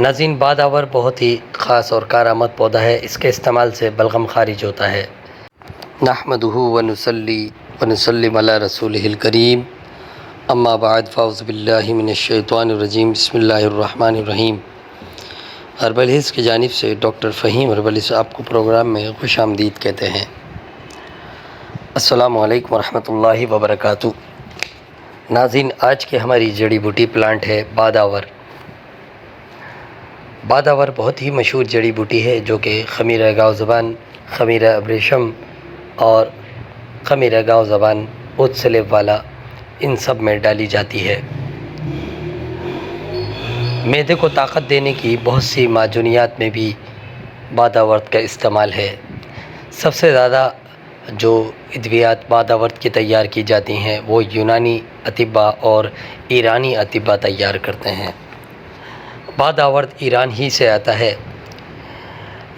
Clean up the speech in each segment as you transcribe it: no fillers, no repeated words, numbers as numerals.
ناظرین، بادآور بہت ہی خاص اور کارآمد پودا ہے۔ اس کے استعمال سے بلغم خارج ہوتا ہے۔ نحمدہ ونصلی ونسلم علی رسولہ الکریم، اما بعد فاعوذ باللہ من الشیطان الرجیم، بسم اللہ الرحمن الرحیم۔ ہربل ہیلز کی جانب سے ڈاکٹر فہیم ہربل ہیلز آپ کو پروگرام میں خوش آمدید کہتے ہیں۔ السلام علیکم ورحمۃ اللہ وبرکاتہ۔ ناظرین، آج کی ہماری جڑی بوٹی پلانٹ ہے بادآور۔ بادآور بہت ہی مشہور جڑی بوٹی ہے جو کہ خمیرہ گاؤ زبان، خمیرہ ابریشم اور خمیرہ گاؤ زبان، اوت سلیب والا، ان سب میں ڈالی جاتی ہے۔ معدے کو طاقت دینے کی بہت سی معجونیات میں بھی بادآورت کا استعمال ہے۔ سب سے زیادہ جو ادویات بادآورت کی تیار کی جاتی ہیں وہ یونانی اطباء اور ایرانی اطباء تیار کرتے ہیں۔ بادآورت ایران ہی سے آتا ہے۔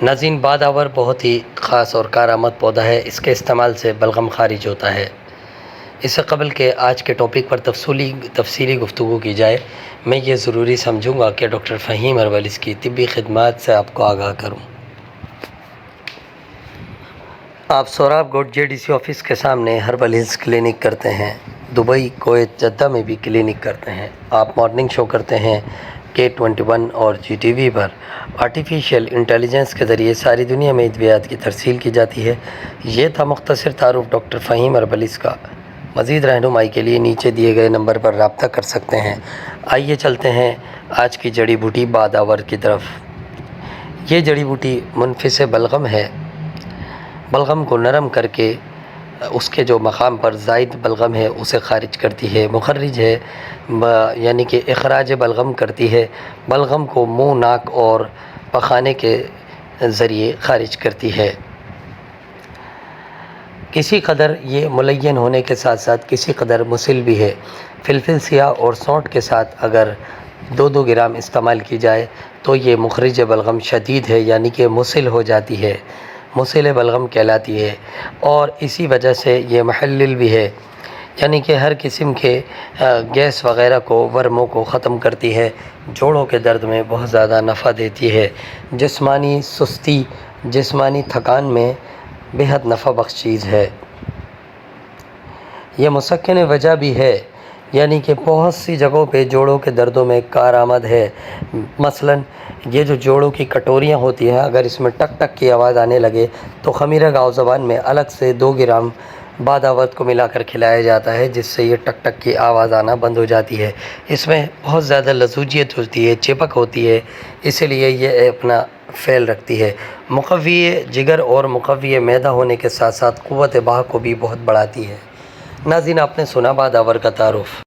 ناظرین، بادآور بہت ہی خاص اور کارآمد پودا ہے۔ اس کے استعمال سے بلغم خارج ہوتا ہے۔ اس سے قبل کہ آج کے ٹاپک پر تفصیلی گفتگو کی جائے، میں یہ ضروری سمجھوں گا کہ ڈاکٹر فہیم ہربل ہیلز کی طبی خدمات سے آپ کو آگاہ کروں۔ آپ سوراب گوٹ JDC آفس کے سامنے ہربل ہیلز کلینک کرتے ہیں۔ دبئی، کویت، جدہ میں بھی کلینک کرتے ہیں۔ آپ مارننگ شو کرتے ہیں K21 اور GTV پر۔ آرٹیفیشیل انٹیلیجنس کے ذریعے ساری دنیا میں ادویات کی ترسیل کی جاتی ہے۔ یہ تھا مختصر تعارف ڈاکٹر فہیم ہربل ہیلز کا۔ مزید رہنمائی کے لیے نیچے دیے گئے نمبر پر رابطہ کر سکتے ہیں۔ آئیے چلتے ہیں آج کی جڑی بوٹی بادآور کی طرف۔ یہ جڑی بوٹی منفذ بلغم ہے۔ بلغم کو نرم کر کے اس کے جو مقام پر زائد بلغم ہے اسے خارج کرتی ہے۔ مخرج ہے، یعنی کہ اخراج بلغم کرتی ہے۔ بلغم کو منہ، ناک اور پخانے کے ذریعے خارج کرتی ہے۔ کسی قدر یہ ملین ہونے کے ساتھ ساتھ کسی قدر مسل بھی ہے۔ فلفل سیاہ اور سونٹ کے ساتھ اگر 2 گرام استعمال کی جائے تو یہ مخرج بلغم شدید ہے، یعنی کہ مسل ہو جاتی ہے، مسل بلغم کہلاتی ہے، اور اسی وجہ سے یہ محلل بھی ہے، یعنی کہ ہر قسم کے گیس وغیرہ کو، ورموں کو ختم کرتی ہے، جوڑوں کے درد میں بہت زیادہ نفع دیتی ہے، جسمانی سستی، جسمانی تھکان میں بہت نفع بخش چیز ہے۔ یہ مسکن وجہ بھی ہے، یعنی کہ بہت سی جگہوں پہ جوڑوں کے دردوں میں کارآمد ہے۔ مثلا یہ جو جوڑوں کی کٹوریاں ہوتی ہیں، اگر اس میں ٹک ٹک کی آواز آنے لگے تو خمیرہ گاؤ زبان میں الگ سے 2 گرام بادآورت کو ملا کر کھلایا جاتا ہے، جس سے یہ ٹک ٹک کی آواز آنا بند ہو جاتی ہے۔ اس میں بہت زیادہ لزوجیت ہوتی ہے، چپک ہوتی ہے، اس لیے یہ اپنا فعل رکھتی ہے۔ مقوی جگر اور مقوی معدہ ہونے کے ساتھ ساتھ قوت بہا کو بھی بہت بڑھاتی ہے۔ ناظرین، آپ نے سنا بادآور کا تعارف۔